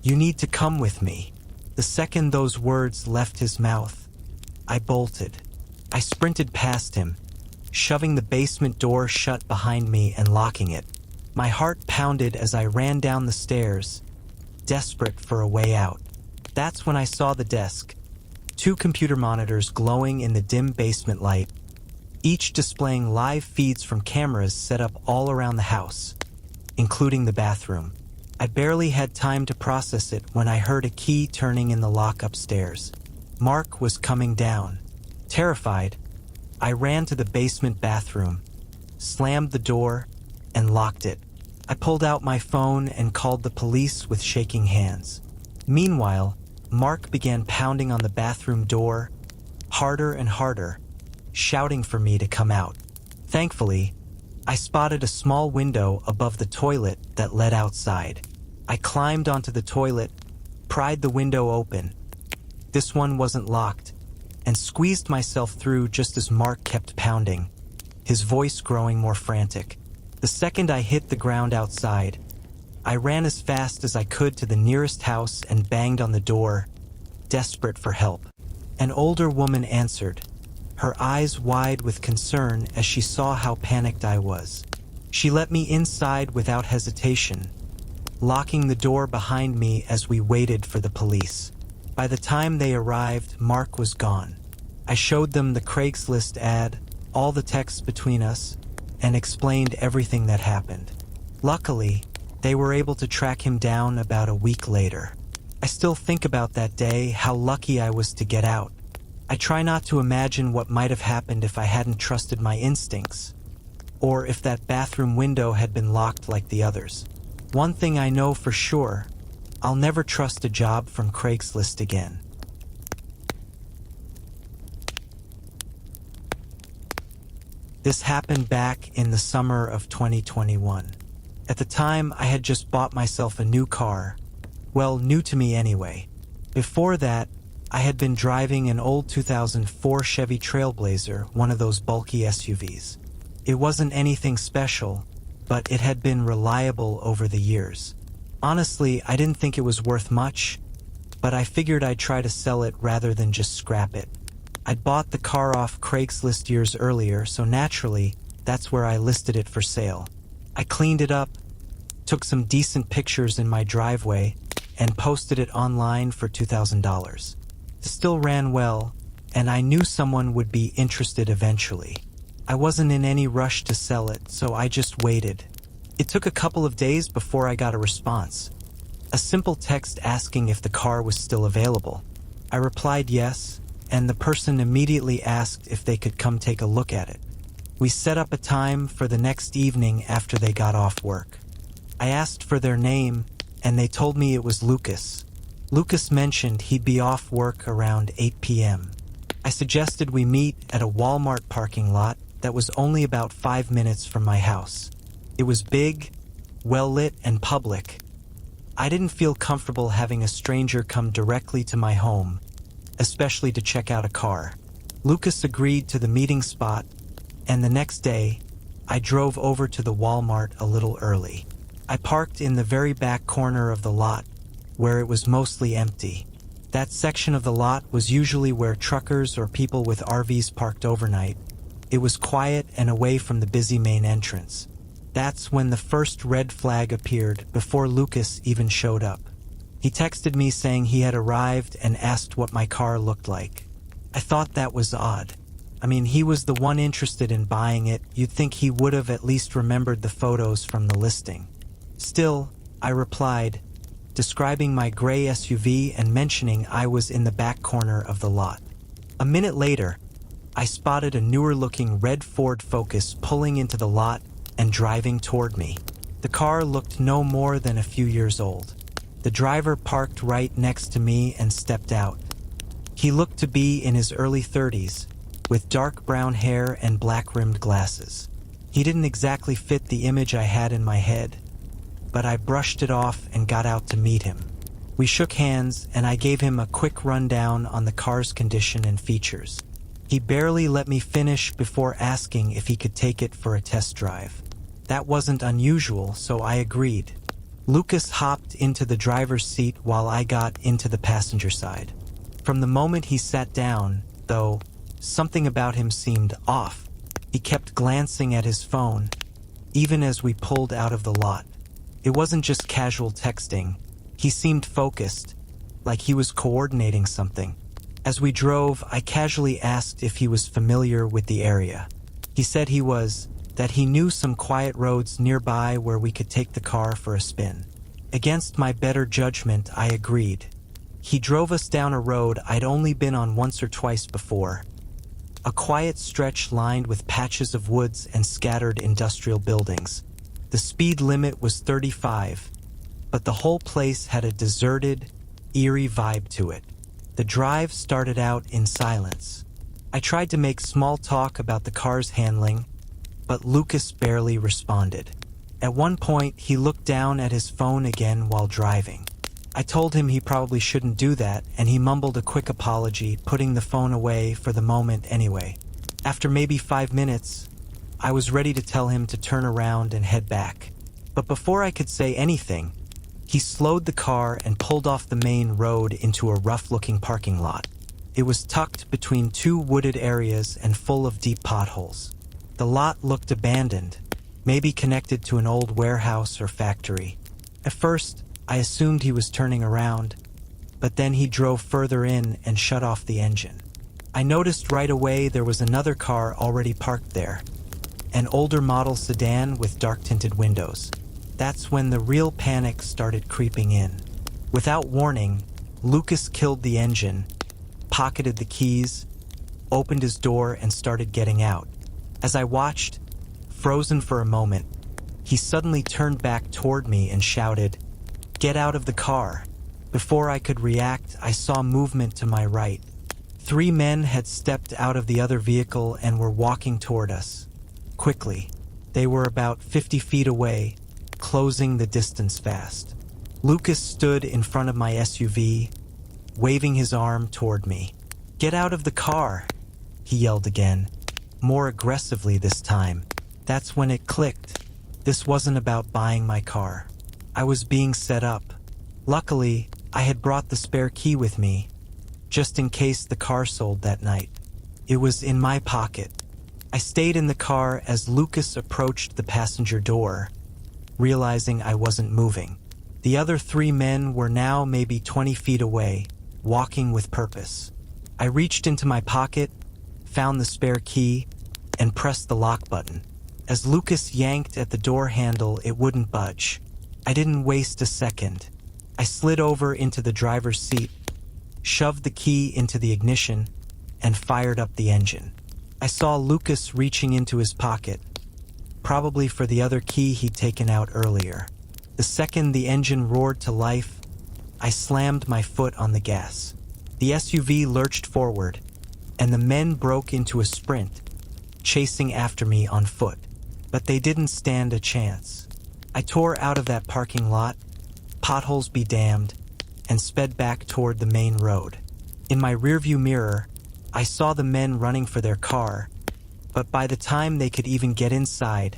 "You need to come with me." The second those words left his mouth, I bolted. I sprinted past him, shoving the basement door shut behind me and locking it. My heart pounded as I ran down the stairs, desperate for a way out. That's when I saw the desk, 2 computer monitors glowing in the dim basement light, each displaying live feeds from cameras set up all around the house, including the bathroom. I barely had time to process it when I heard a key turning in the lock upstairs. Mark was coming down. Terrified, I ran to the basement bathroom, slammed the door, and locked it. I pulled out my phone and called the police with shaking hands. Meanwhile, Mark began pounding on the bathroom door, harder and harder, shouting for me to come out. Thankfully, I spotted a small window above the toilet that led outside. I climbed onto the toilet, pried the window open. This one wasn't locked, and squeezed myself through just as Mark kept pounding, his voice growing more frantic. The second I hit the ground outside, I ran as fast as I could to the nearest house and banged on the door, desperate for help. An older woman answered, her eyes wide with concern as she saw how panicked I was. She let me inside without hesitation, locking the door behind me as we waited for the police. By the time they arrived, Mark was gone. I showed them the Craigslist ad, all the texts between us, and explained everything that happened. Luckily, they were able to track him down about a week later. I still think about that day, how lucky I was to get out. I try not to imagine what might have happened if I hadn't trusted my instincts, or if that bathroom window had been locked like the others. One thing I know for sure, I'll never trust a job from Craigslist again. This happened back in the summer of 2021. At the time, I had just bought myself a new car. Well, new to me anyway. Before that, I had been driving an old 2004 Chevy Trailblazer, one of those bulky SUVs. It wasn't anything special, but it had been reliable over the years. Honestly, I didn't think it was worth much, but I figured I'd try to sell it rather than just scrap it. I'd bought the car off Craigslist years earlier, so naturally, that's where I listed it for sale. I cleaned it up, took some decent pictures in my driveway, and posted it online for $2,000. It still ran well, and I knew someone would be interested eventually. I wasn't in any rush to sell it, so I just waited. It took a couple of days before I got a response. A simple text asking if the car was still available. I replied yes, and the person immediately asked if they could come take a look at it. We set up a time for the next evening after they got off work. I asked for their name, and they told me it was Lucas. Lucas mentioned he'd be off work around 8 p.m. I suggested we meet at a Walmart parking lot that was only about 5 minutes from my house. It was big, well-lit, and public. I didn't feel comfortable having a stranger come directly to my home, especially to check out a car. Lucas agreed to the meeting spot, and the next day, I drove over to the Walmart a little early. I parked in the very back corner of the lot, where it was mostly empty. That section of the lot was usually where truckers or people with RVs parked overnight. It was quiet and away from the busy main entrance. That's when the first red flag appeared before Lucas even showed up. He texted me saying he had arrived and asked what my car looked like. I thought that was odd. I mean, he was the one interested in buying it. You'd think he would have at least remembered the photos from the listing. Still, I replied, describing my gray SUV and mentioning I was in the back corner of the lot. A minute later, I spotted a newer-looking red Ford Focus pulling into the lot and driving toward me. The car looked no more than a few years old. The driver parked right next to me and stepped out. He looked to be in his early 30s, with dark brown hair and black-rimmed glasses. He didn't exactly fit the image I had in my head, but I brushed it off and got out to meet him. We shook hands, and I gave him a quick rundown on the car's condition and features. He barely let me finish before asking if he could take it for a test drive. That wasn't unusual, so I agreed. Lucas hopped into the driver's seat while I got into the passenger side. From the moment he sat down, though, something about him seemed off. He kept glancing at his phone, even as we pulled out of the lot. It wasn't just casual texting. He seemed focused, like he was coordinating something. As we drove, I casually asked if he was familiar with the area. He said he was, that he knew some quiet roads nearby where we could take the car for a spin. Against my better judgment, I agreed. He drove us down a road I'd only been on once or twice before. A quiet stretch lined with patches of woods and scattered industrial buildings. The speed limit was 35, but the whole place had a deserted, eerie vibe to it. The drive started out in silence. I tried to make small talk about the car's handling, but Lucas barely responded. At one point, he looked down at his phone again while driving. I told him he probably shouldn't do that, and he mumbled a quick apology, putting the phone away for the moment anyway. After maybe 5 minutes, I was ready to tell him to turn around and head back. But before I could say anything, he slowed the car and pulled off the main road into a rough-looking parking lot. It was tucked between two wooded areas and full of deep potholes. The lot looked abandoned, maybe connected to an old warehouse or factory. At first, I assumed he was turning around, but then he drove further in and shut off the engine. I noticed right away there was another car already parked there, an older model sedan with dark-tinted windows. That's when the real panic started creeping in. Without warning, Lucas killed the engine, pocketed the keys, opened his door, and started getting out. As I watched, frozen for a moment, he suddenly turned back toward me and shouted, "Get out of the car!" Before I could react, I saw movement to my right. 3 men had stepped out of the other vehicle and were walking toward us. Quickly, they were about 50 feet away, closing the distance fast. Lucas stood in front of my SUV, waving his arm toward me. "Get out of the car!" he yelled again, more aggressively this time. That's when it clicked. This wasn't about buying my car. I was being set up. Luckily, I had brought the spare key with me, just in case the car sold that night. It was in my pocket. I stayed in the car as Lucas approached the passenger door, realizing I wasn't moving. The other 3 men were now maybe 20 feet away, walking with purpose. I reached into my pocket, found the spare key, and pressed the lock button. As Lucas yanked at the door handle, it wouldn't budge. I didn't waste a second. I slid over into the driver's seat, shoved the key into the ignition, and fired up the engine. I saw Lucas reaching into his pocket, probably for the other key he'd taken out earlier. The second the engine roared to life, I slammed my foot on the gas. The SUV lurched forward, and the men broke into a sprint, chasing after me on foot. But they didn't stand a chance. I tore out of that parking lot, potholes be damned, and sped back toward the main road. In my rearview mirror, I saw the men running for their car, but by the time they could even get inside,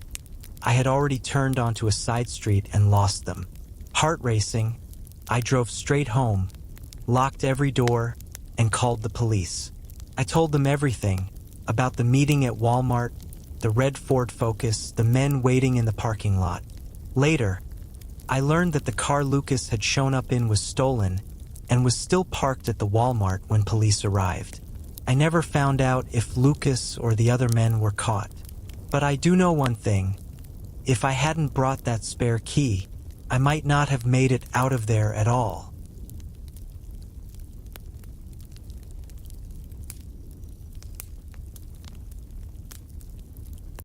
I had already turned onto a side street and lost them. Heart racing, I drove straight home, locked every door, and called the police. I told them everything about the meeting at Walmart, the red Ford Focus, the men waiting in the parking lot. Later, I learned that the car Lucas had shown up in was stolen and was still parked at the Walmart when police arrived. I never found out if Lucas or the other men were caught. But I do know one thing. If I hadn't brought that spare key, I might not have made it out of there at all.